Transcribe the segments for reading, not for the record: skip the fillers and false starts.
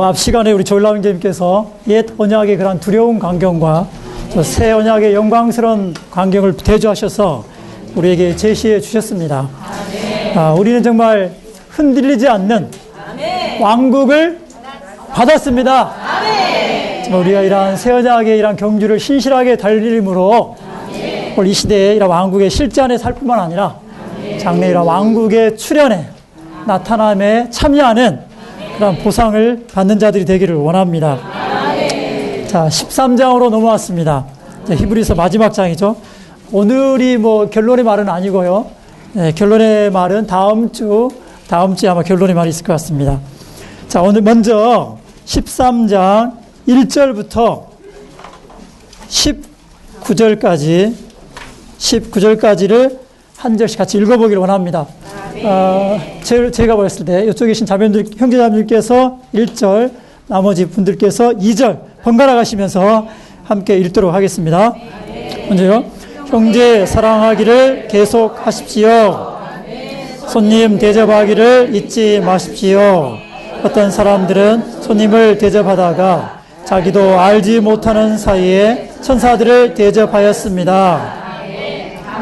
앞 시간에 우리 조일남 형제님께서 옛 언약의 그런 두려운 광경과 새 언약의 영광스러운 광경을 대조하셔서 우리에게 제시해 주셨습니다. 우리는 정말 흔들리지 않는 왕국을 받았습니다. 정말 우리가 이러한 새 언약의 이러한 경주를 신실하게 달림으로 오늘 이 시대에 이러한 왕국의 실제 살 뿐만 아니라 장래 이러한 왕국의 출현에 나타남에 참여하는 그런 보상을 받는 자들이 되기를 원합니다. 자, 13장으로 넘어왔습니다. 히브리서 마지막 장이죠. 오늘이 결론의 말은 아니고요. 결론의 말은 다음 주에 아마 결론의 말이 있을 것 같습니다. 자, 오늘 먼저 13장 1절부터 19절까지를 한 절씩 같이 읽어보기를 원합니다. 제가 보았을 때 이쪽에 계신 형제자매들께서 1절, 나머지 분들께서 2절 번갈아 가시면서 함께 읽도록 하겠습니다. 먼저요. 형제 사랑하기를 계속하십시오. 손님 대접하기를 잊지 마십시오. 어떤 사람들은 손님을 대접하다가 자기도 알지 못하는 사이에 천사들을 대접하였습니다.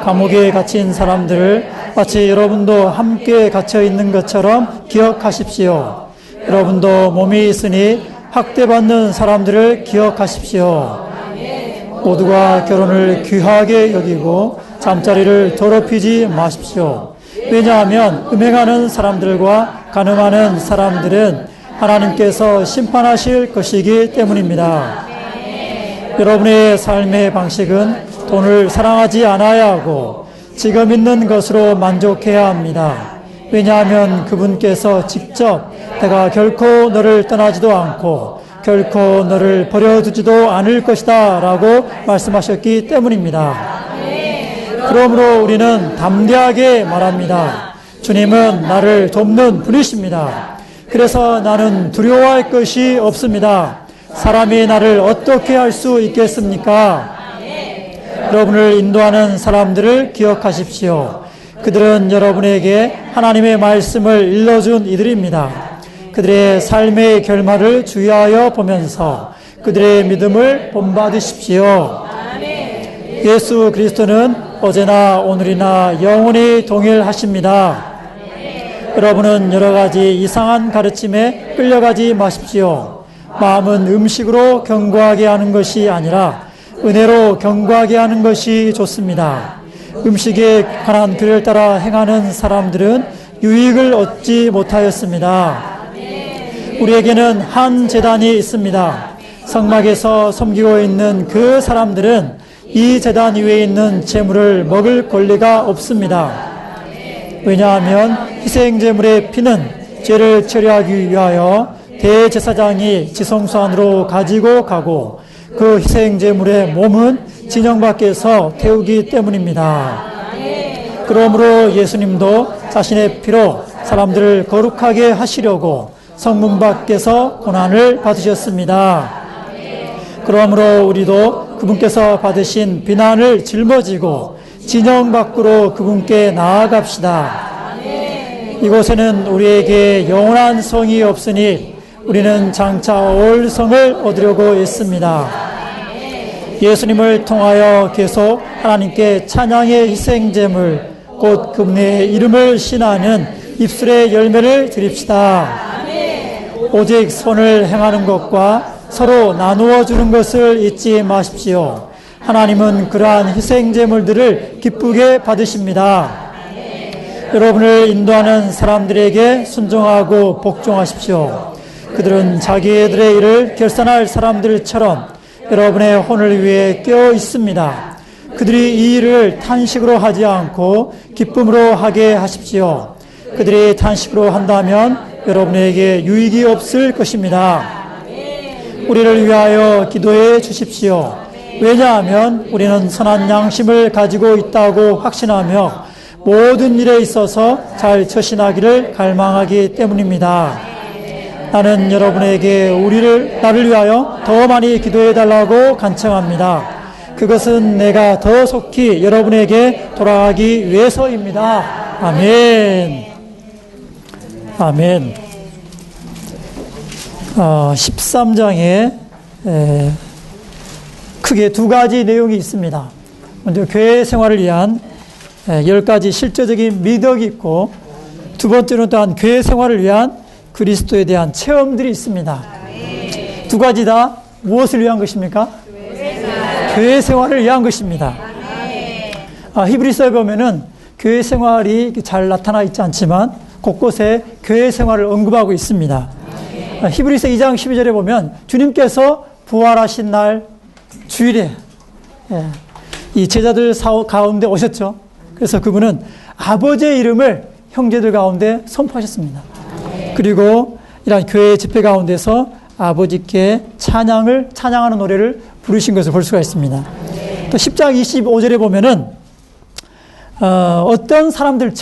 감옥에 갇힌 사람들을 마치 여러분도 함께 갇혀 있는 것처럼 기억하십시오. 여러분도 몸이 있으니 학대받는 사람들을 기억하십시오. 모두가 결혼을 귀하게 여기고 잠자리를 더럽히지 마십시오. 왜냐하면 음행하는 사람들과 간음하는 사람들은 하나님께서 심판하실 것이기 때문입니다. 여러분의 삶의 방식은 돈을 사랑하지 않아야 하고 지금 있는 것으로 만족해야 합니다. 왜냐하면 그분께서 직접 내가 결코 너를 떠나지도 않고 결코 너를 버려두지도 않을 것이다 라고 말씀하셨기 때문입니다. 그러므로 우리는 담대하게 말합니다. 주님은 나를 돕는 분이십니다. 그래서 나는 두려워할 것이 없습니다. 사람이 나를 어떻게 할 수 있겠습니까? 여러분을 인도하는 사람들을 기억하십시오. 그들은 여러분에게 하나님의 말씀을 일러준 이들입니다. 그들의 삶의 결말을 주의하여 보면서 그들의 믿음을 본받으십시오. 예수 그리스도는 어제나 오늘이나 영원히 동일하십니다. 여러분은 여러 가지 이상한 가르침에 끌려가지 마십시오. 마음은 음식으로 경고하게 하는 것이 아니라 은혜로 경고하게 하는 것이 좋습니다. 음식에 관한 글을 따라 행하는 사람들은 유익을 얻지 못하였습니다. 우리에게는 한 제단이 있습니다. 성막에서 섬기고 있는 그 사람들은 이 제단 위에 있는 제물을 먹을 권리가 없습니다. 왜냐하면 희생제물의 피는 죄를 처리하기 위하여 대제사장이 지성소 안으로 가지고 가고 그 희생제물의 몸은 진영 밖에서 태우기 때문입니다. 그러므로 예수님도 자신의 피로 사람들을 거룩하게 하시려고 성문 밖에서 고난을 받으셨습니다. 그러므로 우리도 그분께서 받으신 비난을 짊어지고 진영 밖으로 그분께 나아갑시다. 이곳에는 우리에게 영원한 성이 없으니 우리는 장차 올 성을 얻으려고 했습니다. 예수님을 통하여 계속 하나님께 찬양의 희생제물 곧 그분의 이름을 신하는 입술의 열매를 드립시다. 오직 선을 행하는 것과 서로 나누어 주는 것을 잊지 마십시오. 하나님은 그러한 희생제물들을 기쁘게 받으십니다. 여러분을 인도하는 사람들에게 순종하고 복종하십시오. 그들은 자기들의 일을 결산할 사람들처럼 여러분의 혼을 위해 깨어 있습니다. 그들이 이 일을 탄식으로 하지 않고 기쁨으로 하게 하십시오. 그들이 탄식으로 한다면 여러분에게 유익이 없을 것입니다. 우리를 위하여 기도해 주십시오. 왜냐하면 우리는 선한 양심을 가지고 있다고 확신하며 모든 일에 있어서 잘 처신하기를 갈망하기 때문입니다. 나는 여러분에게 나를 위하여 더 많이 기도해 달라고 간청합니다. 그것은 내가 더 속히 여러분에게 돌아가기 위해서입니다. 아멘. 아멘. 13장에 크게 두 가지 내용이 있습니다. 먼저 교회 생활을 위한 10가지 실제적인 미덕이 있고, 두 번째는 또한 교회 생활을 위한 그리스도에 대한 체험들이 있습니다. 두 가지 다 무엇을 위한 것입니까? 교회 생활을 위한 것입니다. 히브리서에 보면은 교회 생활이 잘 나타나 있지 않지만 곳곳에 교회 생활을 언급하고 있습니다. 히브리서 2장 12절에 보면 주님께서 부활하신 날 주일에 이 제자들 가운데 오셨죠. 그래서 그분은 아버지의 이름을 형제들 가운데 선포하셨습니다. 그리고 이러한 교회 집회 가운데서 아버지께 찬양하는 노래를 부르신 것을 볼 수가 있습니다. 또 10장 25절에 보면은 어떤 사람들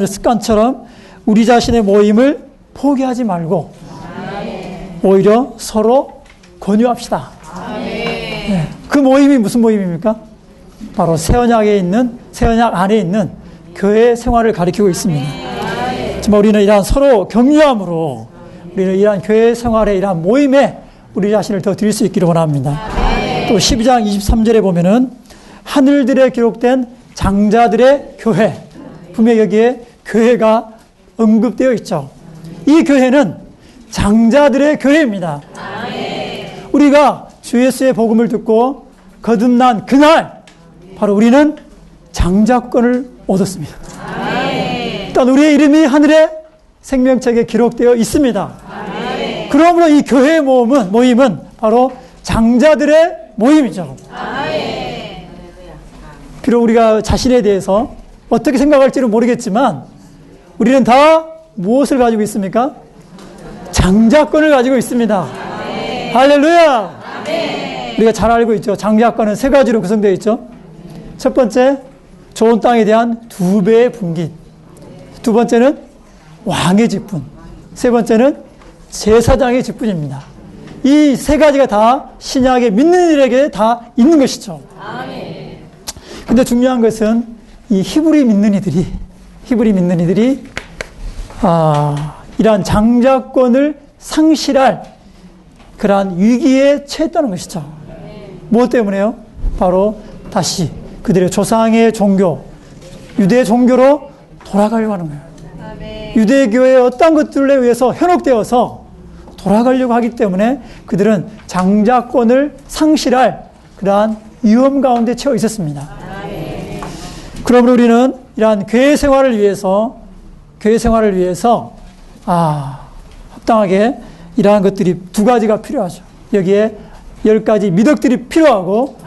습관처럼 우리 자신의 모임을 포기하지 말고 오히려 서로 권유합시다. 그 모임이 무슨 모임입니까? 바로 새 언약 안에 있는 교회 생활을 가리키고 있습니다. 정말 우리는 이러한 서로 격려함으로 우리는 이러한 교회 생활의 이러한 모임에 우리 자신을 더 드릴 수 있기를 원합니다. 또 12장 23절에 보면은 하늘들에 기록된 장자들의 교회, 분명히 여기에 교회가 언급되어 있죠. 이 교회는 장자들의 교회입니다. 우리가 주 예수의 복음을 듣고 거듭난 그날 바로 우리는 장자권을 얻었습니다. 일단 우리의 이름이 하늘의 생명책에 기록되어 있습니다. 그러므로 이 교회의 모임은 바로 장자들의 모임이죠. 비록 우리가 자신에 대해서 어떻게 생각할지는 모르겠지만 우리는 다 무엇을 가지고 있습니까? 장자권을 가지고 있습니다. 할렐루야! 우리가 잘 알고 있죠. 장자권은 세 가지로 구성되어 있죠. 첫 번째, 좋은 땅에 대한 2배의 분깃. 두 번째는 왕의 직분. 세 번째는 제사장의 직분입니다. 이 세 가지가 다 신약의 믿는 이들에게 다 있는 것이죠. 근데 중요한 것은 이 히브리 믿는 이들이 이러한 장자권을 상실할 그러한 위기에 처했다는 것이죠. 무엇 때문에요? 바로 다시 그들의 조상의 종교, 유대 종교로 돌아가려고 하는 거예요. 유대교의 어떤 것들에 의해서 현혹되어서 돌아가려고 하기 때문에 그들은 장자권을 상실할 그러한 위험 가운데 처해 있었습니다. 그러므로 우리는 이러한 교회 생활을 위해서 합당하게 이러한 것들이 두 가지가 필요하죠. 여기에 10가지 미덕들이 필요하고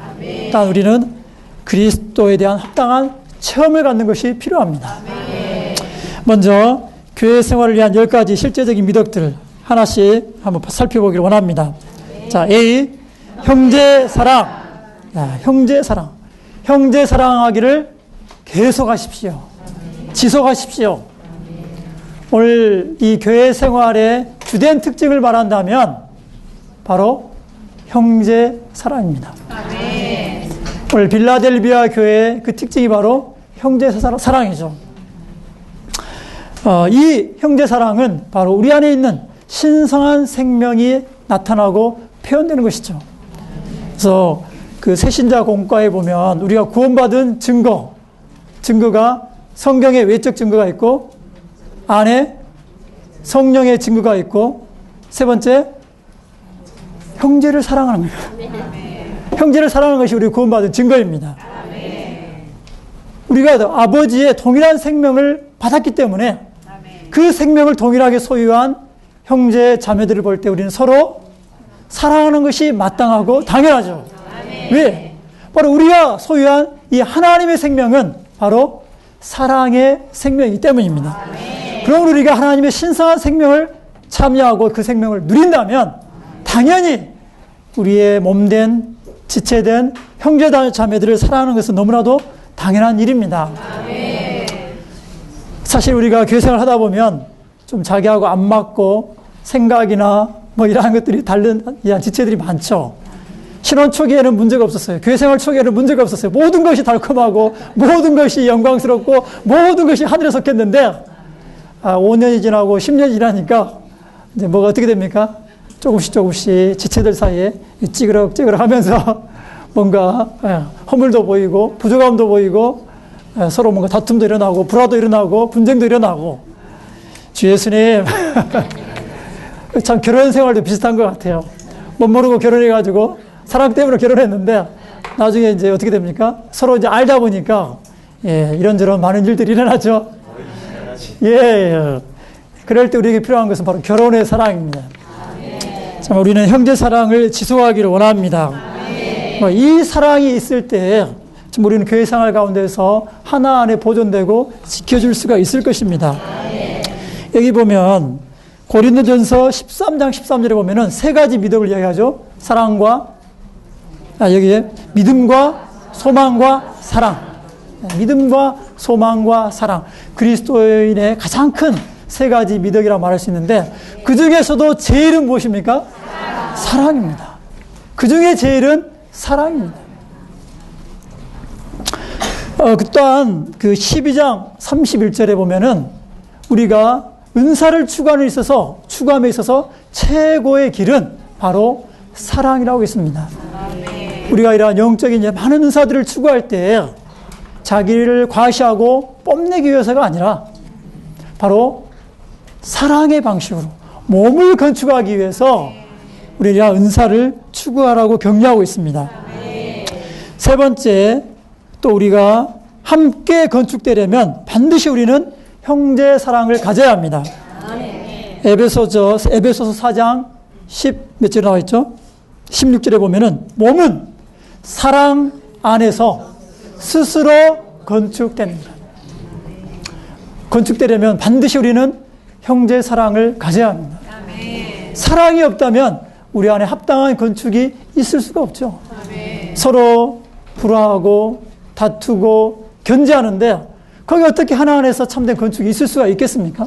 또 우리는 그리스도에 대한 합당한 체험을 갖는 것이 필요합니다. 먼저 교회 생활을 위한 10가지 실제적인 미덕들 하나씩 한번 살펴보기를 원합니다. 자, A, 형제 사랑. 형제 사랑하기를 계속하십시오. 지속하십시오. 오늘 이 교회 생활의 주된 특징을 말한다면 바로 형제 사랑입니다. 오늘 빌라델비아 교회의 그 특징이 바로 형제 사랑이죠. 이 형제 사랑은 바로 우리 안에 있는 신성한 생명이 나타나고 표현되는 것이죠. 그래서 그 새신자 공과에 보면 우리가 구원받은 증거가 성경의 외적 증거가 있고 안에 성령의 증거가 있고 세 번째 형제를 사랑하는 거예요. 형제를 사랑하는 것이 우리 구원받은 증거입니다. 우리가 아버지의 동일한 생명을 받았기 때문에 그 생명을 동일하게 소유한 형제 자매들을 볼 때 우리는 서로 사랑하는 것이 마땅하고 당연하죠. 왜? 바로 우리가 소유한 이 하나님의 생명은 바로 사랑의 생명이기 때문입니다. 그럼 우리가 하나님의 신성한 생명을 참여하고 그 생명을 누린다면 당연히 우리의 몸된 지체된 형제 자매들을 사랑하는 것은 너무나도 당연한 일입니다. 사실 우리가 교회 생활을 하다 보면 좀 자기하고 안 맞고 생각이나 뭐 이러한 것들이 다른 지체들이 많죠. 신혼 초기에는 문제가 없었어요. 교회 생활 초기에는 문제가 없었어요. 모든 것이 달콤하고 모든 것이 영광스럽고 모든 것이 하늘에 섰겠는데 5년이 지나고 10년이 지나니까 이제 뭐가 어떻게 됩니까? 조금씩 지체들 사이에 찌그럭 하면서 뭔가 허물도 보이고 부족함도 보이고 서로 뭔가 다툼도 일어나고 불화도 일어나고 분쟁도 일어나고. 주 예수님 참 결혼 생활도 비슷한 것 같아요. 못 모르고 결혼해가지고 사랑 때문에 결혼했는데 나중에 이제 어떻게 됩니까? 서로 이제 알다 보니까 이런저런 많은 일들이 일어나죠. 그럴 때 우리에게 필요한 것은 바로 결혼의 사랑입니다. 참 우리는 형제 사랑을 지속하기를 원합니다. 이 사랑이 있을 때 우리는 교회 생활 가운데서 하나 안에 보존되고 지켜줄 수가 있을 것입니다. 여기 보면 고린도전서 13장 13절에 보면은 세 가지 믿음을 이야기하죠. 사랑과 여기에 믿음과 소망과 사랑. 믿음과 소망과 사랑. 그리스도인의 가장 큰 세 가지 믿음이라고 말할 수 있는데 그 중에서도 제일은 무엇입니까? 사랑입니다. 그 중에 제일은 사랑입니다. 또한 그 12장 31절에 보면은 우리가 은사를 추구함에 있어서 최고의 길은 바로 사랑이라고 있습니다. 우리가 이러한 영적인 많은 은사들을 추구할 때 자기를 과시하고 뽐내기 위해서가 아니라 바로 사랑의 방식으로 몸을 건축하기 위해서 우리가 은사를 추구하라고 격려하고 있습니다. 세 번째, 또 우리가 함께 건축되려면 반드시 우리는 형제 사랑을 가져야 합니다. 에베소서 4장 10몇 절에 나와 있죠? 16절에 보면은 몸은 사랑 안에서 스스로 건축됩니다. 건축되려면 반드시 우리는 형제 사랑을 가져야 합니다. 사랑이 없다면 우리 안에 합당한 건축이 있을 수가 없죠. 서로 불화하고 다투고 견제하는데 거기 어떻게 하나 안에서 참된 건축이 있을 수가 있겠습니까?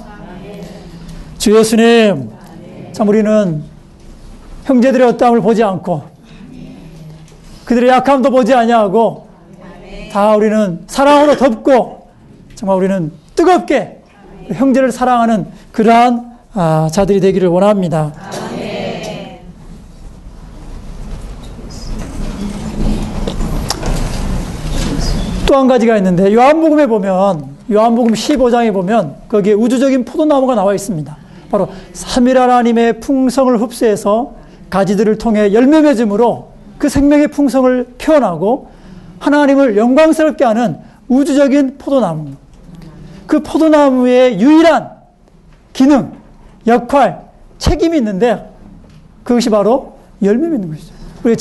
주 예수님, 참 우리는 형제들의 어떠함을 보지 않고 그들의 약함도 보지 아니하고 다 우리는 사랑으로 덮고 정말 우리는 뜨겁게 형제를 사랑하는 그러한 자들이 되기를 원합니다. 또 한 가지가 있는데 요한복음에 보면 요한복음 15장에 보면 거기에 우주적인 포도나무가 나와 있습니다. 바로 삼위 하나님의 풍성을 흡수해서 가지들을 통해 열매 맺음으로 그 생명의 풍성을 표현하고 하나님을 영광스럽게 하는 우주적인 포도나무. 그 포도나무의 유일한 기능, 역할, 책임이 있는데 그것이 바로 열매 맺는 것이죠. 우리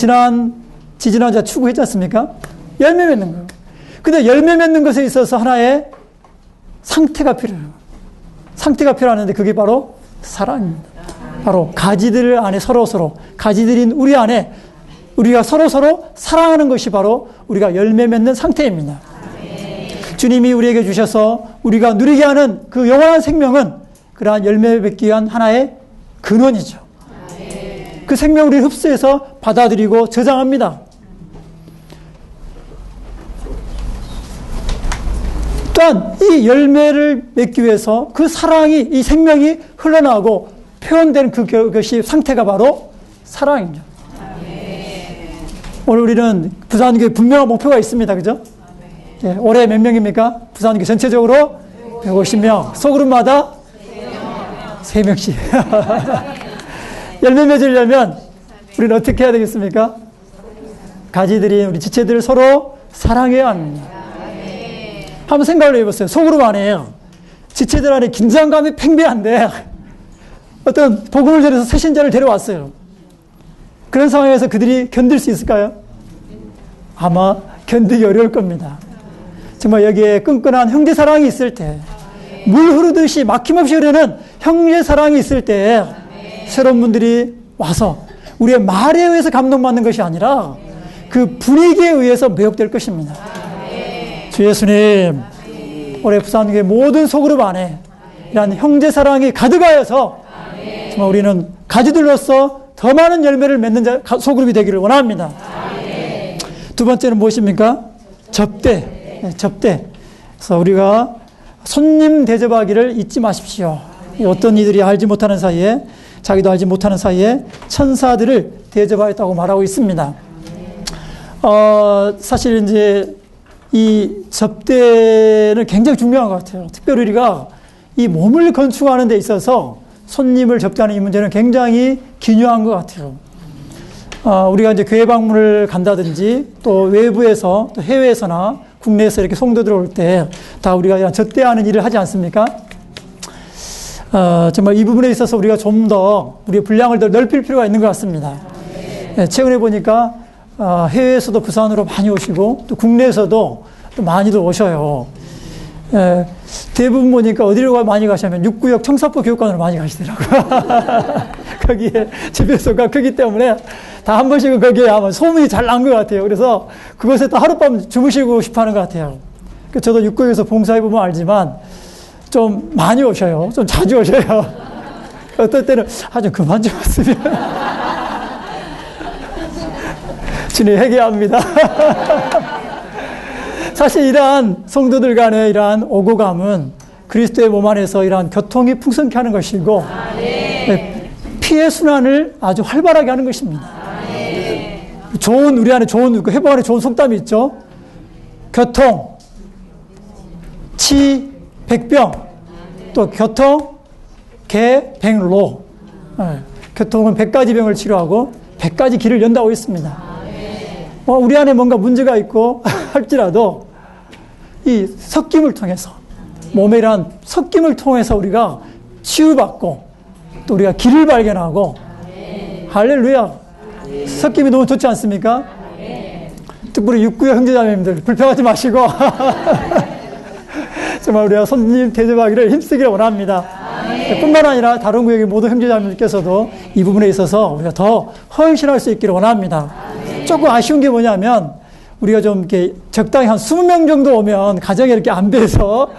지지난주에 추구했지 않습니까? 열매 맺는 거예요. 근데 열매 맺는 것에 있어서 하나의 상태가 필요해요. 상태가 필요하는데 그게 바로 사랑입니다. 바로 가지들 안에 서로서로 가지들인 우리 안에 우리가 서로서로 사랑하는 것이 바로 우리가 열매 맺는 상태입니다. 주님이 우리에게 주셔서 우리가 누리게 하는 그 영원한 생명은 그러한 열매 맺기 위한 하나의 근원이죠. 그 생명을 우리 흡수해서 받아들이고 저장합니다. 또한 이 열매를 맺기 위해서 그 사랑이, 이 생명이 흘러나오고 표현되는 그것이 상태가 바로 사랑입니다. 오늘 우리는 부산교회 분명한 목표가 있습니다. 그죠? 예, 올해 몇 명입니까? 부산교회 전체적으로 150명. 소그룹마다 3명씩. 열매 맺으려면 우리는 어떻게 해야 되겠습니까? 가지들이 우리 지체들을 서로 사랑해야 합니다. 한번 생각을 해보세요. 소그룹 안에 지체들 안에 긴장감이 팽배한데 어떤 복음을 전해서 새신자를 데려왔어요. 그런 상황에서 그들이 견딜 수 있을까요? 아마 견디기 어려울 겁니다. 정말 여기에 끈끈한 형제 사랑이 있을 때, 물 흐르듯이 막힘없이 흐르는 형제 사랑이 있을 때 새로운 분들이 와서 우리의 말에 의해서 감동받는 것이 아니라 그 분위기에 의해서 매혹될 것입니다. 주 예수님, 올해 부산교회 모든 소그룹 안에 이런 형제 사랑이 가득하여서 정말 우리는 가지들로서 더 많은 열매를 맺는 소그룹이 되기를 원합니다. 두 번째는 무엇입니까? 접대. 접대. 그래서 우리가 손님 대접하기를 잊지 마십시오. 어떤 이들이 알지 못하는 사이에 자기도 알지 못하는 사이에 천사들을 대접하였다고 말하고 있습니다. 사실 이제 이 접대는 굉장히 중요한 것 같아요. 특별히 우리가 이 몸을 건축하는 데 있어서 손님을 접대하는 이 문제는 굉장히 기묘한 것 같아요. 우리가 이제 교회 방문을 간다든지 또 외부에서 또 해외에서나 국내에서 이렇게 성도들 올 때 다 우리가 접대하는 일을 하지 않습니까? 정말 이 부분에 있어서 우리가 좀 더 우리의 분량을 더 넓힐 필요가 있는 것 같습니다. 최근에 보니까 해외에서도 부산으로 많이 오시고 또 국내에서도 또 많이들 오셔요. 대부분 보니까 어디로 많이 가시냐면 육구역 청사포 교육관으로 많이 가시더라고요. 거기에 집에서가 크기 때문에 다 한 번씩은 거기에 아마 소문이 잘 난 것 같아요. 그래서 그곳에 또 하룻밤 주무시고 싶어 하는 것 같아요. 저도 육구역에서 봉사해보면 알지만 좀 많이 오셔요. 좀 자주 오셔요. 어떨 때는 좀 그만 좀 왔으면. 주님 회개합니다. 사실 이러한 성도들 간의 이러한 오고 감은 그리스도의 몸 안에서 이러한 교통이 풍성케 하는 것이고 피의 순환을 아주 활발하게 하는 것입니다. 좋은 우리 안에 좋은 그 회복 안에 좋은 속담이 있죠. 교통, 치, 백병, 또 교통, 개, 백로. 교통은 100가지 병을 치료하고 100가지 길을 연다고 있습니다. 우리 안에 뭔가 문제가 있고 할지라도 이 섞임을 통해서 몸에 이러한 섞임을 통해서 우리가 치유받고 또 우리가 길을 발견하고 할렐루야. 섞임이 너무 좋지 않습니까? 특별히 육구의 형제자매님들 불평하지 마시고 정말 우리가 손님 대접하기를 힘쓰기를 원합니다. 뿐만 아니라 다른 구역의 모든 형제자매님께서도 이 부분에 있어서 우리가 더 헌신할 수 있기를 원합니다. 조금 아쉬운 게 뭐냐면 우리가 좀 이렇게 적당히 한 20명 정도 오면 가정에 이렇게 안배해서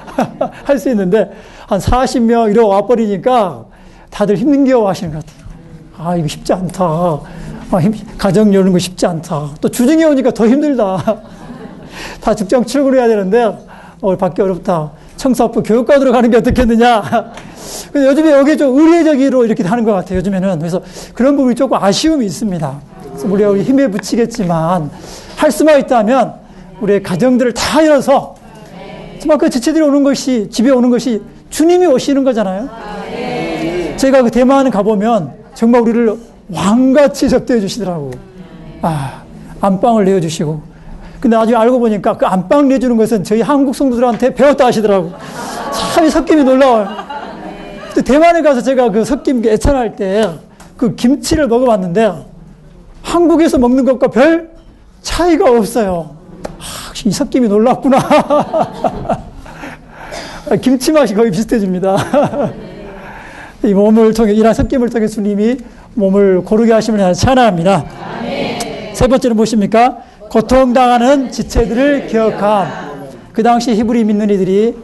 할 수 있는데 한 40명 이러고 와버리니까 다들 힘겨워 하시는 것 같아요. 이거 쉽지 않다. 가정 여는 거 쉽지 않다. 또 주중에 오니까 더 힘들다. 다 직장 출근해야 되는데 받기 어렵다. 청사포 교육관으로 가는 게 어떻겠느냐. 근데 요즘에 여기 좀 의례적으로 이렇게 하는 것 같아요. 요즘에는. 그래서 그런 부분이 조금 아쉬움이 있습니다. 그래서 우리가 힘에 부치겠지만 할 수만 있다면 우리의 가정들을 다 열어서 정말 그 지체들이 오는 것이 집에 오는 것이 주님이 오시는 거잖아요. 제가 그 대만 가보면 정말 우리를 왕같이 접대해 주시더라고. 안방을 내어주시고. 근데 나중에 알고 보니까 그 안방 내주는 것은 저희 한국 성도들한테 배웠다 하시더라고. 참 섞임이 놀라워요. 대만에 가서 제가 그 섞임 애찬할 때 그 김치를 먹어봤는데 한국에서 먹는 것과 별 차이가 없어요. 이 섞임이 놀랍구나. 김치 맛이 거의 비슷해집니다. 이 몸을 통해, 이러한 섞임을 통해 주님이 몸을 고르게 하심을 찬양합니다. 세 번째는 무엇입니까? 고통당하는 지체들을 기억함. 그 당시 히브리 믿는 이들이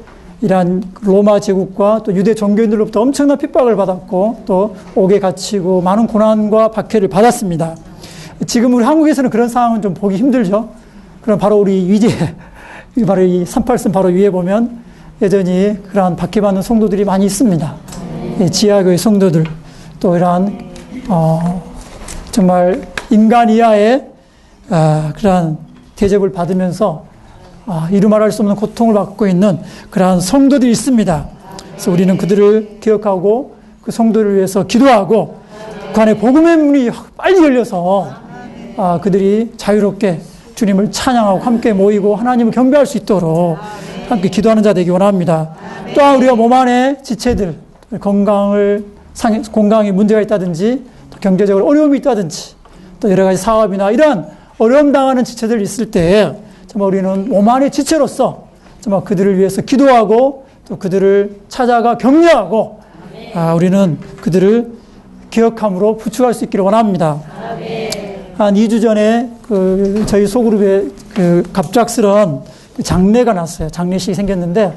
이러한 로마 제국과 또 유대 종교인들로부터 엄청난 핍박을 받았고 또 옥에 갇히고 많은 고난과 박해를 받았습니다. 지금 우리 한국에서는 그런 상황은 좀 보기 힘들죠. 그럼 바로 우리 위제, 바로 이 38선 바로 위에 보면 여전히 그러한 박해받는 성도들이 많이 있습니다. 지하교회 성도들, 또 이러한, 정말 인간 이하의, 그러한 대접을 받으면서, 이루 말할 수 없는 고통을 받고 있는 그러한 성도들이 있습니다. 그래서 우리는 그들을 기억하고 그 성도를 위해서 기도하고 그 안에 복음의 문이 빨리 열려서 그들이 자유롭게 주님을 찬양하고 함께 모이고 하나님을 경배할 수 있도록 함께 기도하는 자 되기 원합니다. 또한 우리가 몸 안에 지체들, 건강에 문제가 있다든지 또 경제적으로 어려움이 있다든지 또 여러 가지 사업이나 이러한 어려움 당하는 지체들이 있을 때 정말 우리는 몸 안의 지체로서 정말 그들을 위해서 기도하고 또 그들을 찾아가 격려하고 우리는 그들을 기억함으로 부축할 수 있기를 원합니다. 한 2주 전에 저희 소그룹에 갑작스런 장례가 났어요. 장례식이 생겼는데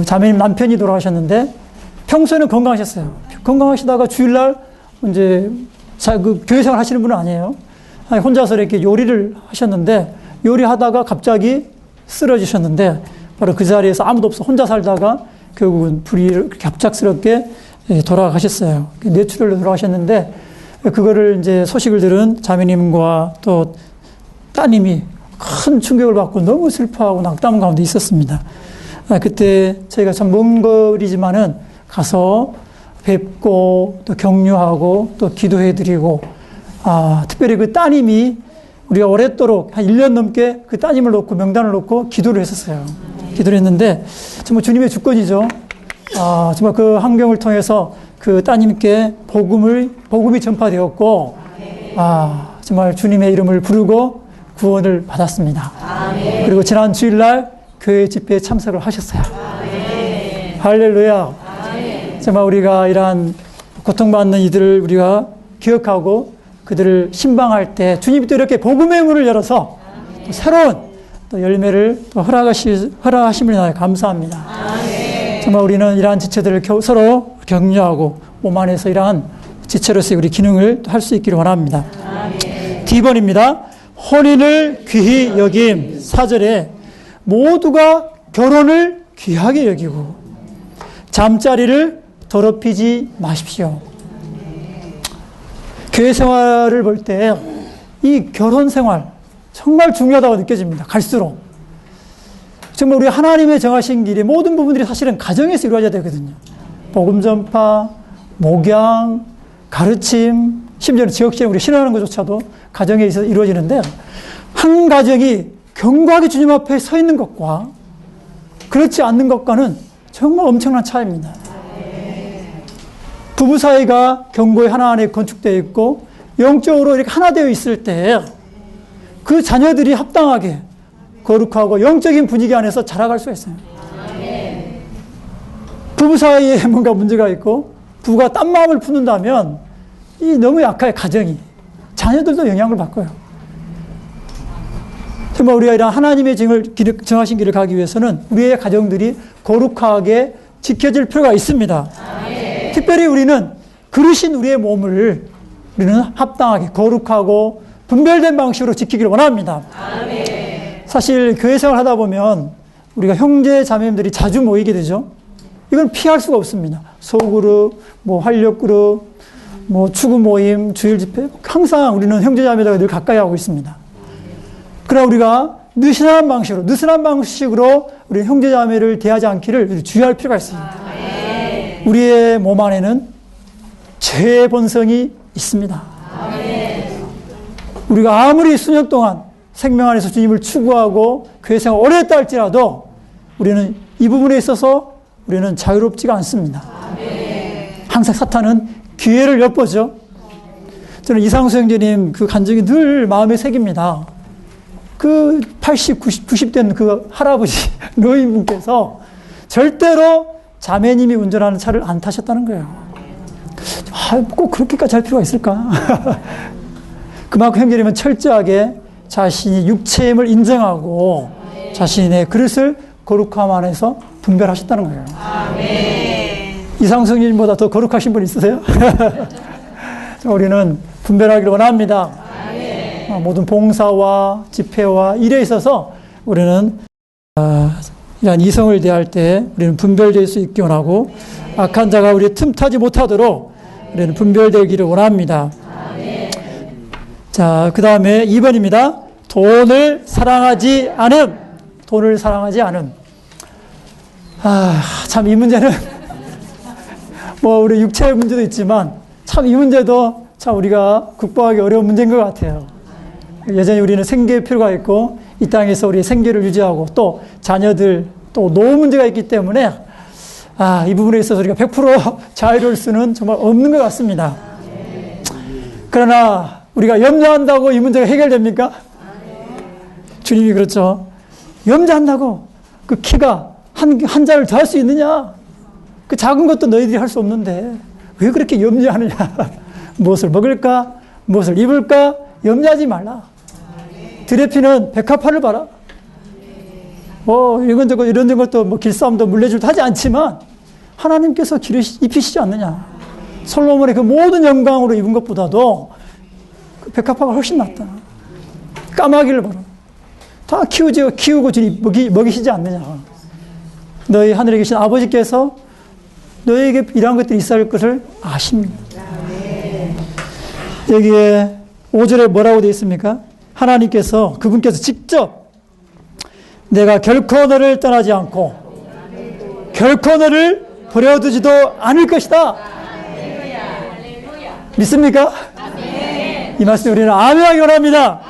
자매님 남편이 돌아가셨는데 평소에는 건강하셨어요. 건강하시다가 주일날 이제 교회 생활 하시는 분은 아니에요. 혼자서 이렇게 요리를 하셨는데 요리하다가 갑자기 쓰러지셨는데 바로 그 자리에서 아무도 없어 혼자 살다가 결국은 불이 갑작스럽게 돌아가셨어요. 뇌출혈로 돌아가셨는데, 그거를 이제 소식을 들은 자매님과 또 따님이 큰 충격을 받고 너무 슬퍼하고 낙담 가운데 있었습니다. 그때 저희가 참 먼 거리지만은 가서 뵙고 또 격려하고 또 기도해드리고, 특별히 그 따님이 우리가 오랫도록 한 1년 넘게 그 따님을 놓고 명단을 놓고 기도를 했었어요. 기도를 했는데 정말 주님의 주권이죠. 정말 그 환경을 통해서 그 따님께 복음이 전파되었고, 정말 주님의 이름을 부르고 구원을 받았습니다. 아멘. 그리고 지난 주일날 교회 집회에 참석을 하셨어요. 아멘. 할렐루야. 아멘. 정말 우리가 이러한 고통받는 이들을 우리가 기억하고 그들을 신방할 때 주님이 또 이렇게 복음의 문을 열어서 또 새로운 또 열매를 또 허락하심을 인하여 감사합니다. 아멘. 정말 우리는 이러한 지체들을 서로 격려하고 몸 안에서 이러한 지체로서의 우리 기능을 할 수 있기를 원합니다. 아멘. D번입니다. 혼인을 귀히 여김. 4절에 모두가 결혼을 귀하게 여기고 잠자리를 더럽히지 마십시오. 교회 생활을 볼 때 이 결혼 생활 정말 중요하다고 느껴집니다. 갈수록. 정말 우리 하나님의 정하신 길이 모든 부분들이 사실은 가정에서 이루어져야 되거든요. 복음 전파, 목양, 가르침, 심지어는 지역시에 우리 신앙하는 것조차도 가정에 있어서 이루어지는데, 한 가정이 견고하게 주님 앞에 서 있는 것과 그렇지 않는 것과는 정말 엄청난 차이입니다. 부부 사이가 견고히 하나 안에 건축되어 있고 영적으로 이렇게 하나 되어 있을 때 그 자녀들이 합당하게 거룩하고 영적인 분위기 안에서 자라갈 수가 있어요. 부부 사이에 뭔가 문제가 있고 부부가 딴 마음을 품는다면 이 너무 약할 가정이 자녀들도 영향을 받고요. 정말 우리가 이런 하나님의 정하신 길을 가기 위해서는 우리의 가정들이 거룩하게 지켜질 필요가 있습니다. 아멘. 특별히 우리는 그르신 우리의 몸을 우리는 합당하게 거룩하고 분별된 방식으로 지키기를 원합니다. 아멘. 사실 교회 생활 하다 보면 우리가 형제 자매님들이 자주 모이게 되죠. 이건 피할 수가 없습니다. 소그룹, 활력그룹, 추구 모임, 주일 집회, 항상 우리는 형제 자매들과 늘 가까이 하고 있습니다. 그러나 우리가 느슨한 방식으로 우리 형제 자매를 대하지 않기를 주의할 필요가 있습니다. 아멘. 우리의 몸 안에는 죄의 본성이 있습니다. 아멘. 우리가 아무리 수년 동안 생명 안에서 주님을 추구하고 교회 생활 오래 했다 할지라도 우리는 이 부분에 있어서 우리는 자유롭지가 않습니다. 아멘. 항상 사탄은 기회를 엿보죠. 저는 이상수 형제님 그 간증이 늘 마음에 새깁니다. 그 80, 90 된 그 할아버지 노인분께서 절대로 자매님이 운전하는 차를 안 타셨다는 거예요. 꼭 그렇게까지 할 필요가 있을까? 그만큼 형제님은 철저하게 자신이 육체임을 인정하고 자신의 그릇을 거룩함 안에서 분별하셨다는 거예요. 아멘. 이상수 형제님보다 더 거룩하신 분 있으세요? 우리는 분별하기를 원합니다. 모든 봉사와 집회와 일에 있어서 우리는 이러한 이성을 대할 때 우리는 분별될 수 있기 원하고 악한 자가 우리 틈타지 못하도록 우리는 분별되기를 원합니다. 자, 그 다음에 2번입니다. 돈을 사랑하지 않음. 돈을 사랑하지 않음. 참 이 문제는 우리 육체의 문제도 있지만 참 이 문제도 참 우리가 극복하기 어려운 문제인 것 같아요. 여전히 우리는 생계의 필요가 있고 이 땅에서 우리의 생계를 유지하고 또 자녀들 또 노후 문제가 있기 때문에 이 부분에 있어서 우리가 100% 자유로울 수는 정말 없는 것 같습니다. 그러나 우리가 염려한다고 이 문제가 해결됩니까? 주님이 그렇죠. 염려한다고 그 키가 한 자를 더 할 수 있느냐? 그 작은 것도 너희들이 할 수 없는데 왜 그렇게 염려하느냐? 무엇을 먹을까? 무엇을 입을까? 염려하지 말라. 드레피는 백합화를 봐라. 이런 것도 길싸움도 물레줄도 하지 않지만 하나님께서 기를 입히시지 않느냐. 솔로몬의 그 모든 영광으로 입은 것보다도 그 백합화가 훨씬 낫다. 까마귀를 봐라. 다 키우고 주님 먹이시지 않느냐. 너희 하늘에 계신 아버지께서 너에게 이러한 것들이 있어야 할 것을 아십니다. 여기에 5절에 뭐라고 되어 있습니까? 하나님께서, 그분께서 직접 내가 결코 너를 떠나지 않고 결코 너를 버려두지도 않을 것이다. 믿습니까? 이 말씀 우리는 아멘하기 원합니다.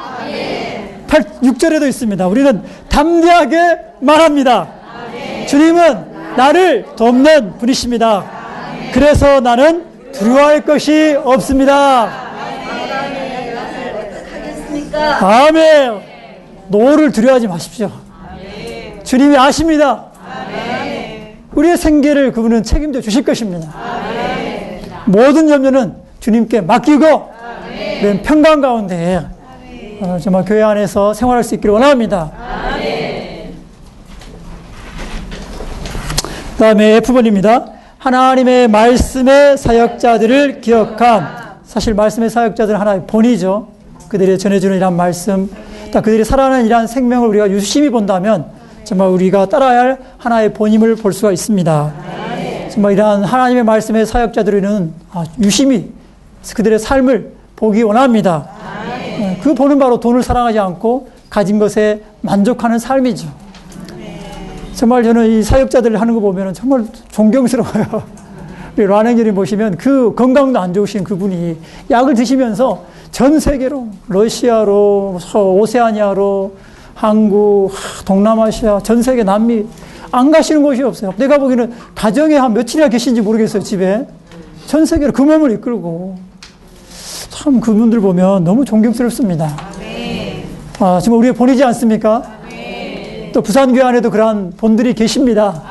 6절에도 있습니다. 우리는 담대하게 말합니다. 주님은 나를 돕는 분이십니다. 그래서 나는 두려워할 것이 없습니다. 아멘. 노를 두려워하지 마십시오. 주님이 아십니다. 우리의 생계를 그분은 책임져 주실 것입니다. 모든 염려는 주님께 맡기고 우리는 평강 가운데 정말 교회 안에서 생활할 수 있기를 원합니다. 그 다음에 F번입니다. 하나님의 말씀의 사역자들을 기억함. 사실 말씀의 사역자들은 하나의 본이죠. 그들이 전해주는 이러한 말씀, 그들이 살아가는 이러한 생명을 우리가 유심히 본다면 정말 우리가 따라야 할 하나의 본임을 볼 수가 있습니다. 정말 이러한 하나님의 말씀의 사역자들은 유심히 그들의 삶을 보기 원합니다. 그 보는 바로 돈을 사랑하지 않고 가진 것에 만족하는 삶이죠. 정말 저는 이 사역자들 하는 거 보면 정말 존경스러워요. 우리 라냉님이 보시면 그 건강도 안 좋으신 그분이 약을 드시면서 전 세계로, 러시아로, 오세아니아로, 한국, 동남아시아, 전 세계, 남미 안 가시는 곳이 없어요. 내가 보기에는 가정에 한 며칠이나 계신지 모르겠어요. 집에 전 세계로 그 몸을 이끌고, 참 그분들 보면 너무 존경스럽습니다. 정말 우리의 본이지 않습니까? 또 부산교회 안에도 그러한 본들이 계십니다.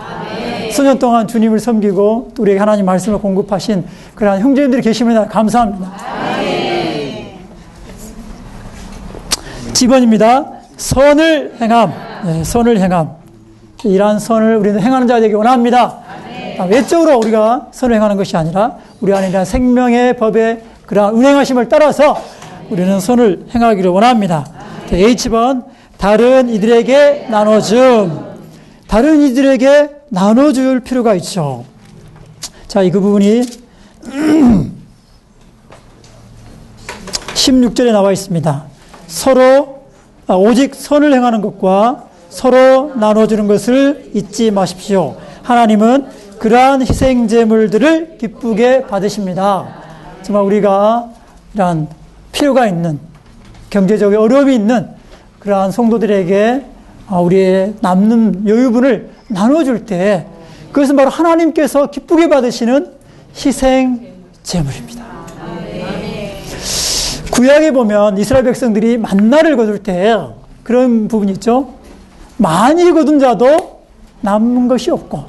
수년 동안 주님을 섬기고 또 우리에게 하나님 말씀을 공급하신 그러한 형제님들이 계십니다. 감사합니다. G번입니다. 선을 행함. 선을 행함. 이러한 선을 우리는 행하는 자에게 원합니다. 외적으로 우리가 선을 행하는 것이 아니라 우리 안에 대한 생명의 법의 그러한 운행하심을 따라서 우리는 선을 행하기를 원합니다. H번, 다른 이들에게 나눠줌. 다른 이들에게 나눠줄 필요가 있죠. 자, 이 그 부분이 16절에 나와 있습니다. 오직 선을 행하는 것과 서로 나눠주는 것을 잊지 마십시오. 하나님은 그러한 희생제물들을 기쁘게 받으십니다. 정말 우리가 이러한 필요가 있는, 경제적인 어려움이 있는 그러한 성도들에게 우리의 남는 여유분을 나눠줄 때 그것은 바로 하나님께서 기쁘게 받으시는 희생제물입니다. 구약에 보면 이스라엘 백성들이 만나를 거둘 때 그런 부분이 있죠. 많이 거둔 자도 남은 것이 없고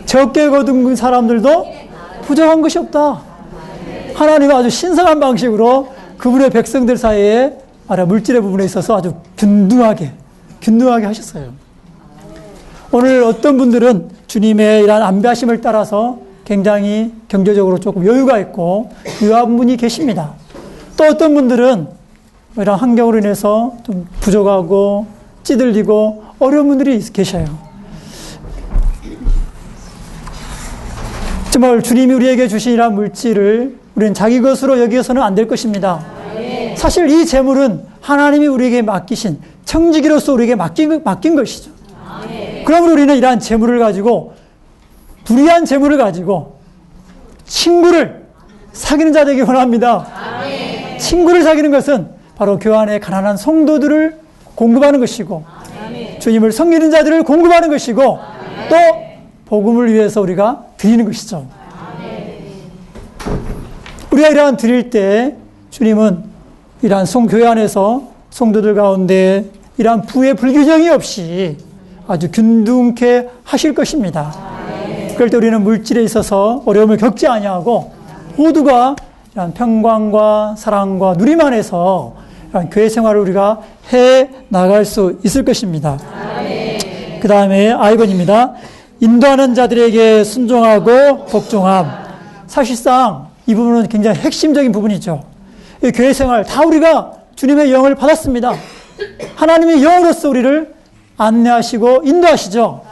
적게 거둔 사람들도 부족한 것이 없다. 하나님은 아주 신성한 방식으로 그분의 백성들 사이에 물질의 부분에 있어서 아주 균등하게 하셨어요. 오늘 어떤 분들은 주님의 이러한 안배하심을 따라서 굉장히 경제적으로 조금 여유가 있고 유한 분이 계십니다. 또 어떤 분들은 이런 환경으로 인해서 좀 부족하고 찌들리고 어려운 분들이 계셔요. 정말 주님이 우리에게 주신 이러한 물질을 우리는 자기 것으로 여기서는 안 될 것입니다. 사실 이 재물은 하나님이 우리에게 맡기신 청지기로서 우리에게 맡긴 것이죠. 그러므로 우리는 이러한 재물을 가지고, 불의한 재물을 가지고 친구를 사귀는 자 되기 원합니다. 친구를 사귀는 것은 바로 교회 안에 가난한 성도들을 공급하는 것이고 주님을 섬기는 자들을 공급하는 것이고 또 복음을 위해서 우리가 드리는 것이죠. 우리가 이러한 드릴 때 주님은 이러한 교회 안에서 성도들 가운데 이러한 부의 불균형이 없이 아주 균등케 하실 것입니다. 그럴 때 우리는 물질에 있어서 어려움을 겪지 아니하고 모두가 이런 평강과 사랑과 누림 안에서 교회 생활을 우리가 해 나갈 수 있을 것입니다. 그 다음에 I번입니다. 인도하는 자들에게 순종하고 복종함. 사실상 이 부분은 굉장히 핵심적인 부분이죠. 이 교회 생활 다 우리가 주님의 영을 받았습니다. 하나님의 영으로서 우리를 안내하시고 인도하시죠.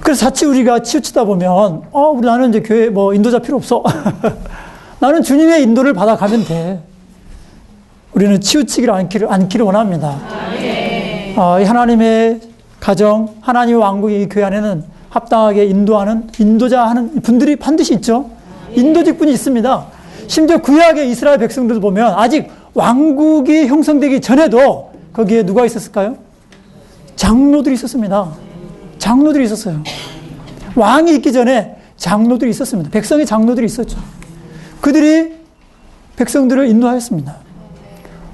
그래서 자칫 우리가 치우치다 보면, 나는 이제 교회 인도자 필요 없어. 나는 주님의 인도를 받아가면 돼. 우리는 치우치기를 않기를 원합니다. 하나님의 가정, 하나님의 왕국의 이 교회 안에는 합당하게 인도자 하는 분들이 반드시 있죠. 인도직분이 있습니다. 심지어 구약의 이스라엘 백성들도 보면 아직 왕국이 형성되기 전에도 거기에 누가 있었을까요? 장로들이 있었습니다. 장로들이 있었어요. 왕이 있기 전에 장로들이 있었습니다. 백성의 장로들이 있었죠. 그들이 백성들을 인도하였습니다.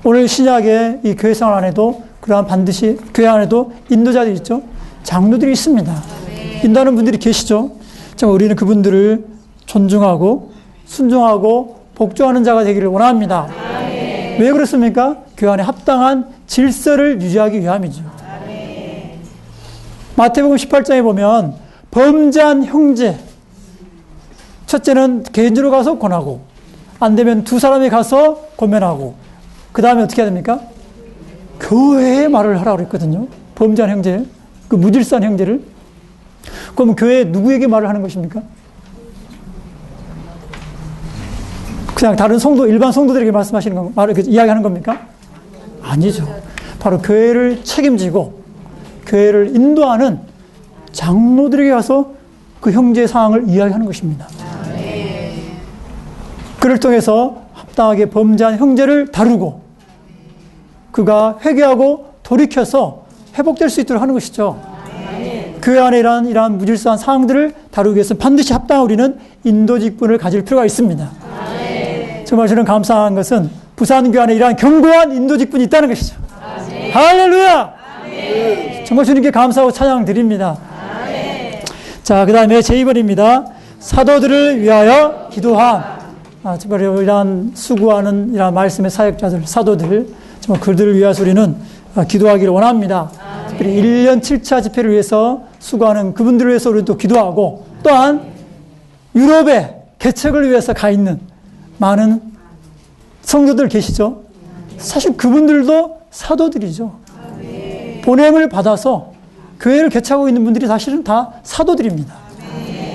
오늘 신약의 이 교회 생활 안에도 그러한 반드시 교회 안에도 인도자들이 있죠. 장로들이 있습니다. 인도하는 분들이 계시죠. 우리는 그분들을 존중하고 순종하고 복종하는 자가 되기를 원합니다. 왜 그렇습니까? 교회 안에 합당한 질서를 유지하기 위함이죠. 마태복음 18장에 보면 범죄한 형제, 첫째는 개인적으로 가서 권하고 안 되면 두 사람이 가서 권면하고 그 다음에 어떻게 해야 됩니까? 교회에 말을 하라고 그랬거든요. 범죄한 형제, 그 무질서한 형제를. 그럼 교회에 누구에게 말을 하는 것입니까? 그냥 다른 일반 성도들에게 말씀하시는 거, 이야기하는 겁니까? 아니죠. 바로 교회를 책임지고 교회를 인도하는 장로들에게 가서 그 형제의 상황을 이야기하는 것입니다. 그를 통해서 합당하게 범죄한 형제를 다루고 그가 회개하고 돌이켜서 회복될 수 있도록 하는 것이죠. 교회 안에 이러한 무질서한 상황들을 다루기 위해서 반드시 합당한 우리는 인도직분을 가질 필요가 있습니다. 정말 저는 감사한 것은 부산교회 안에 이러한 견고한 인도직분이 있다는 것이죠. 할렐루야! 정말 주님께 감사하고 찬양 드립니다. 자, 그 다음에 제2번입니다. 사도들을 위하여 기도함. 정말 이러한 수고하는 이러한 말씀의 사역자들, 사도들, 정말 그들을 위해서 우리는 기도하기를 원합니다. 특별히 1년 7차 집회를 위해서 수고하는 그분들을 위해서 우리도 기도하고 또한 유럽에 개척을 위해서 가 있는 많은 성도들 계시죠? 사실 그분들도 사도들이죠. 보냄을 받아서 교회를 개척하고 있는 분들이 사실은 다 사도들입니다.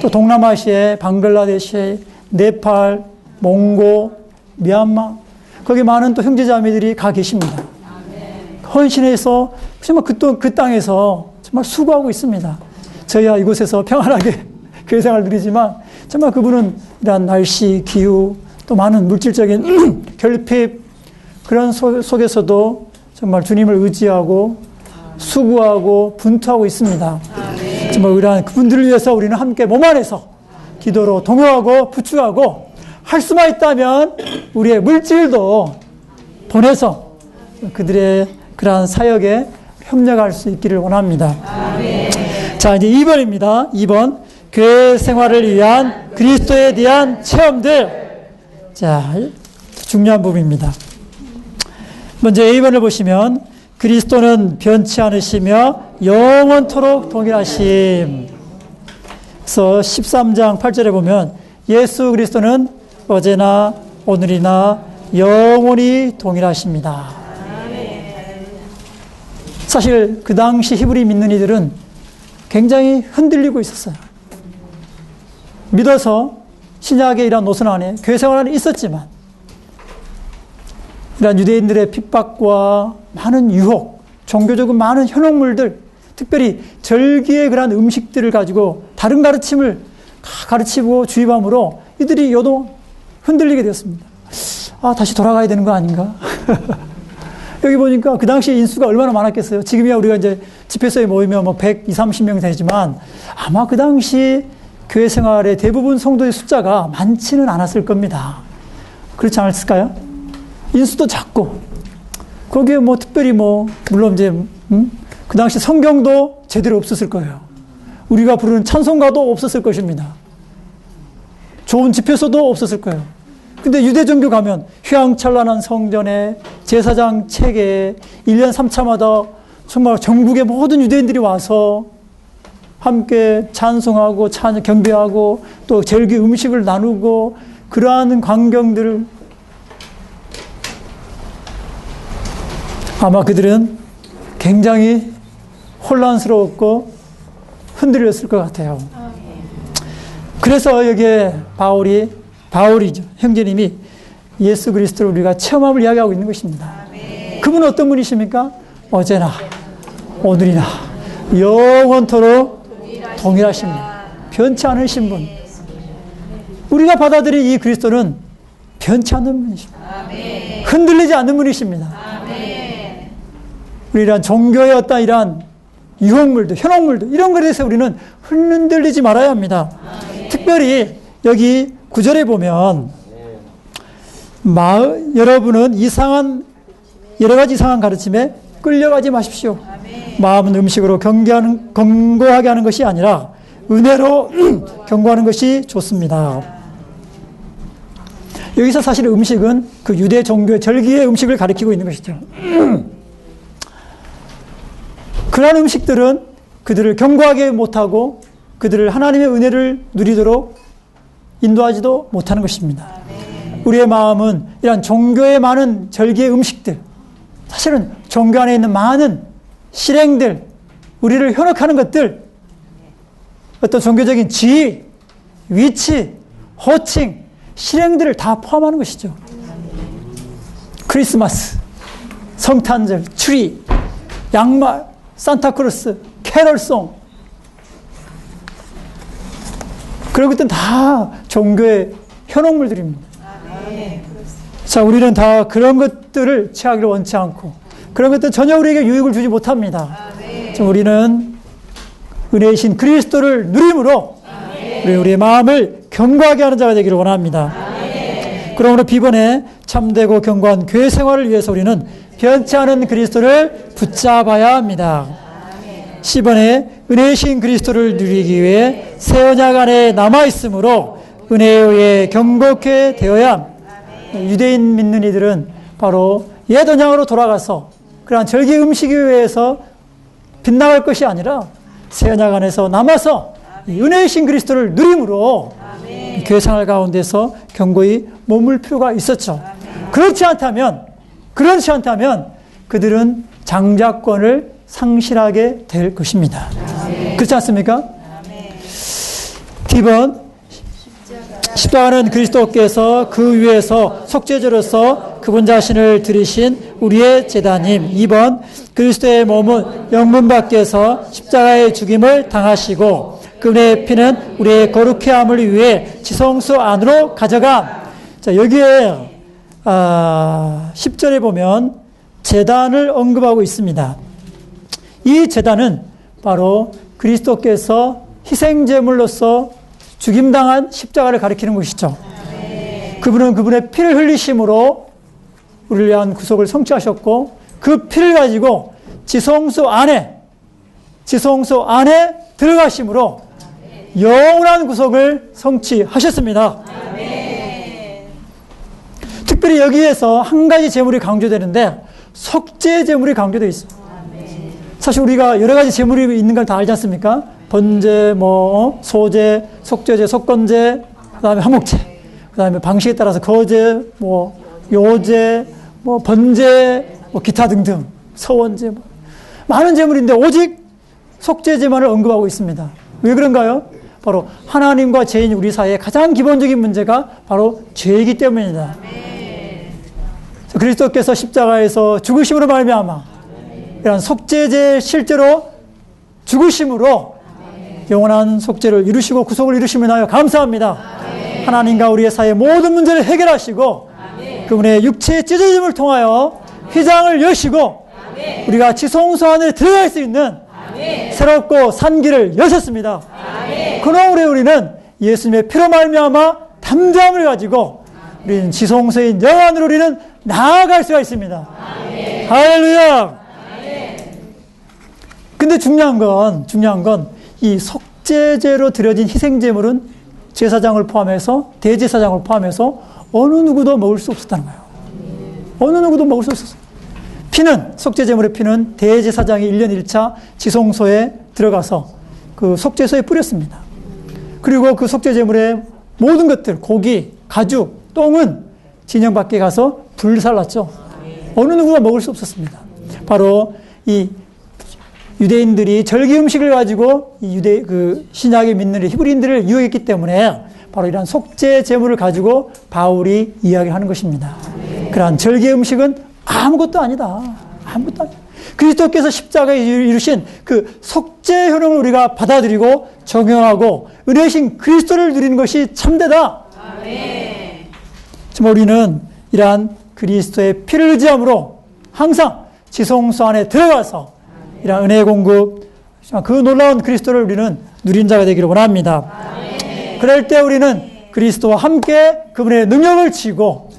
또 동남아시아에 방글라데시, 네팔, 몽고, 미얀마 거기 많은 또 형제자매들이 가 계십니다. 헌신해서 정말 그 땅에서 정말 수고하고 있습니다. 저희야 이곳에서 평안하게 교회 생활을 누리지만 정말 그분은 이런 날씨, 기후 또 많은 물질적인 결핍 그런 속에서도 정말 주님을 의지하고 수고하고 분투하고 있습니다. 정말 이러한 그분들을 위해서 우리는 함께 몸 안에서 기도로 동요하고 부축하고 할 수만 있다면 우리의 물질도 보내서 그들의 그러한 사역에 협력할 수 있기를 원합니다. 자, 이제 2번입니다. 2번. 교회 생활을 위한 그리스도에 대한 체험들. 자, 중요한 부분입니다. 먼저 A번을 보시면 그리스도는 변치 않으시며 영원토록 동일하심. 그래서 13장 8절에 보면 예수 그리스도는 어제나 오늘이나 영원히 동일하십니다. 사실 그 당시 히브리 믿는 이들은 굉장히 흔들리고 있었어요. 믿어서 신약의 이런 노선 안에 교회 생활 안에 있었지만 이런 유대인들의 핍박과 많은 유혹, 종교적인 많은 현혹물들, 특별히 절기의 그런 음식들을 가지고 다른 가르침을 가르치고 주입함으로 이들이 요동 흔들리게 되었습니다. 다시 돌아가야 되는 거 아닌가? 여기 보니까 그 당시 인수가 얼마나 많았겠어요. 지금이야 우리가 이제 집회소에 모이면 120, 30명 되지만 아마 그 당시 교회 생활의 대부분 성도의 숫자가 많지는 않았을 겁니다. 그렇지 않았을까요? 인수도 작고 거기에 특별히 물론 이제 그 당시 성경도 제대로 없었을 거예요. 우리가 부르는 찬송가도 없었을 것입니다. 좋은 집회소도 없었을 거예요. 근데 유대 종교 가면 휘황찬란한 성전에 제사장 체계에 1년 3차마다 정말 전국의 모든 유대인들이 와서 함께 찬송하고 경배하고 또 절기 음식을 나누고 그러한 광경들을 아마 그들은 굉장히 혼란스러웠고 흔들렸을 것 같아요. 그래서 여기에 바울이죠. 형제님이 예수 그리스도를 우리가 체험함을 이야기하고 있는 것입니다. 그분은 어떤 분이십니까? 어제나 오늘이나 영원토록 동일하십니다. 변치 않으신 분. 우리가 받아들인 이 그리스도는 변치 않는 분이십니다. 흔들리지 않는 분이십니다. 우리란 종교의 어떤 이러한 유혹물도 현혹물도 이런 것에 대해서 우리는 흔들리지 말아야 합니다. 특별히 여기 9절에 보면 여러분은 여러 가지 이상한 가르침에 끌려가지 마십시오. 마음은 음식으로 경고하게 하는 것이 아니라 은혜로 경고하는 것이 좋습니다. 여기서 사실 음식은 그 유대 종교의 절기의 음식을 가리키고 있는 것이죠. 그러한 음식들은 그들을 경고하게 못하고 그들을 하나님의 은혜를 누리도록 인도하지도 못하는 것입니다. 우리의 마음은 이런 종교의 많은 절기의 음식들, 사실은 종교 안에 있는 많은 실행들, 우리를 현혹하는 것들, 어떤 종교적인 지위, 위치, 호칭, 실행들을 다 포함하는 것이죠. 크리스마스, 성탄절, 트리, 양말, 산타크로스, 캐럴송, 그런 것들은 다 종교의 현혹물들입니다. 자, 우리는 다 그런 것들을 취하기를 원치 않고 그런 것들은 전혀 우리에게 유익을 주지 못합니다. 자, 우리는 은혜이신 그리스도를 누림으로 우리의 마음을 견고하게 하는 자가 되기를 원합니다. 그러므로 비번에 참되고 견고한 교회 생활을 위해서 우리는 변치 않은 그리스도를 붙잡아야 합니다. 10번에 은혜이신 그리스도를 누리기 위해 새 언약 안에 남아있으므로 은혜에 의해 경고케 되어야 합니다. 유대인 믿는 이들은 바로 옛 언약으로 돌아가서 그러한 절기 음식에 의해서 빗나갈 것이 아니라 새 언약 안에서 남아서 은혜이신 그리스도를 누림으로 교회 생활 가운데서 견고히 머물 필요가 있었죠. 그렇지 않다면 그들은 장자권을 상실하게 될 것입니다. 그렇지 않습니까? D번 십자가는 그리스도께서 그 위에서 속죄제로서 그분 자신을 들이신 우리의 제단임. 2번 그리스도의 몸은 영문 밖에서 십자가의 죽임을 당하시고 그분의 피는 우리의 거룩해함을 위해 지성소 안으로 가져감. 자, 여기에 10절에 보면 제단을 언급하고 있습니다. 이 제단은 바로 그리스도께서 희생제물로서 죽임당한 십자가를 가리키는 것이죠. 그분은 그분의 피를 흘리심으로 우리를 위한 구속을 성취하셨고 그 피를 가지고 지성소 안에 들어가심으로 영원한 구속을 성취하셨습니다. 특별히 여기에서 한 가지 제물이 강조되는데 속죄 제물이 강조되어 있습니다. 사실 우리가 여러 가지 제물이 있는 걸 다 알지 않습니까? 번제, 소제, 속죄제, 속건제, 그 다음에 화목제, 그 다음에 방식에 따라서 거제, 요제, 번제, 기타 등등, 서원제, 많은 제물인데 오직 속죄제만을 언급하고 있습니다. 왜 그런가요? 바로 하나님과 죄인 우리 사이의 가장 기본적인 문제가 바로 죄이기 때문입니다. 그리스도께서 십자가에서 죽으심으로 말미암아 이런 속죄제 실제로 죽으심으로 영원한 속죄를 이루시고 구속을 이루심을 하여 감사합니다. 하나님과 우리의 사이의 모든 문제를 해결하시고 그분의 육체의 찢어짐을 통하여 휘장을 여시고 우리가 지성소 안에 들어갈 수 있는 새롭고 산 길을 여셨습니다. 그러므로 우리는 예수님의 피로 말미암아 담대함을 가지고 우리는 지성소인 영안으로 우리는 나아갈 수가 있습니다. 할렐루야. 근데 중요한 건 이 속죄제로 드려진 희생제물은 제사장을 포함해서 대제사장을 포함해서 어느 누구도 먹을 수 없었다는 거예요. 어느 누구도 먹을 수 없었어요. 속죄제물의 피는 대제사장이 1년 1차 지성소에 들어가서 그 속죄소에 뿌렸습니다. 그리고 그 속죄제물의 모든 것들, 고기, 가죽, 똥은 진영 밖에 가서 불살랐죠. 어느 누구가 먹을 수 없었습니다. 바로 이 유대인들이 절기 음식을 가지고 이 신약에 믿는 히브리인들을 유혹했기 때문에 바로 이러한 속죄 제물을 가지고 바울이 이야기하는 것입니다. 그러한 절기 음식은 아무것도 아니다. 아무것도 아니다. 그리스도께서 십자가에 이루신 그 속죄 효능을 우리가 받아들이고 적용하고 은혜신 그리스도를 누리는 것이 참되다. 정말 우리는 이러한 그리스도의 피를 의지함으로 항상 지성소 안에 들어가서 이러한 은혜의 공급, 그 놀라운 그리스도를 우리는 누린 자가 되기를 원합니다. 그럴 때 우리는 그리스도와 함께 그분의 능력을 지고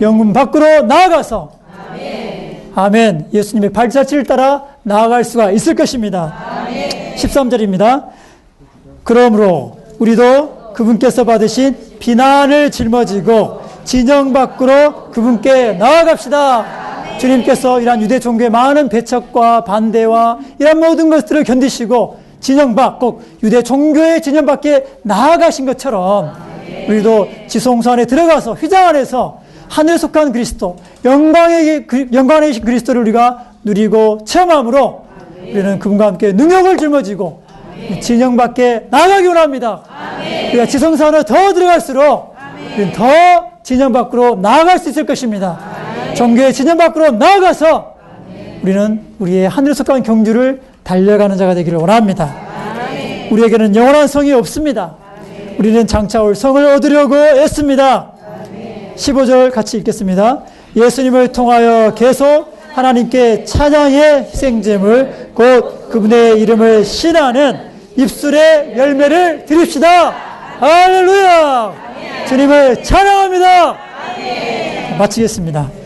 영문 밖으로 나아가서 아멘. 예수님의 발자취를 따라 나아갈 수가 있을 것입니다. 13절입니다. 그러므로 우리도 그분께서 받으신 비난을 짊어지고 진영 밖으로 그분께 나아갑시다. 주님께서 이러한 유대 종교의 많은 배척과 반대와 이런 모든 것들을 견디시고 진영 밖, 꼭 유대 종교의 진영 밖에 나아가신 것처럼 우리도 지성소 안에 들어가서 휘장 안에서 하늘에 속한 그리스도, 영광의 그리스도를 우리가 누리고 체험함으로 우리는 그분과 함께 능력을 짊어지고 진영 밖에 나아가기 원합니다. 우리가 지성소 안에 더 들어갈수록 우리는 더 진영 밖으로 나아갈 수 있을 것입니다. 종교의 진영 밖으로 나아가서 우리는 우리의 하늘에 속한 경주를 달려가는 자가 되기를 원합니다. 우리에게는 영원한 성이 없습니다. 우리는 장차 올 성을 얻으려고 애씁니다. 15절 같이 읽겠습니다. 예수님을 통하여 계속 하나님께 찬양의 희생제물 곧 그분의 이름을 신하는 입술의 열매를 드립시다. 할렐루야. 주님을 찬양합니다. 마치겠습니다.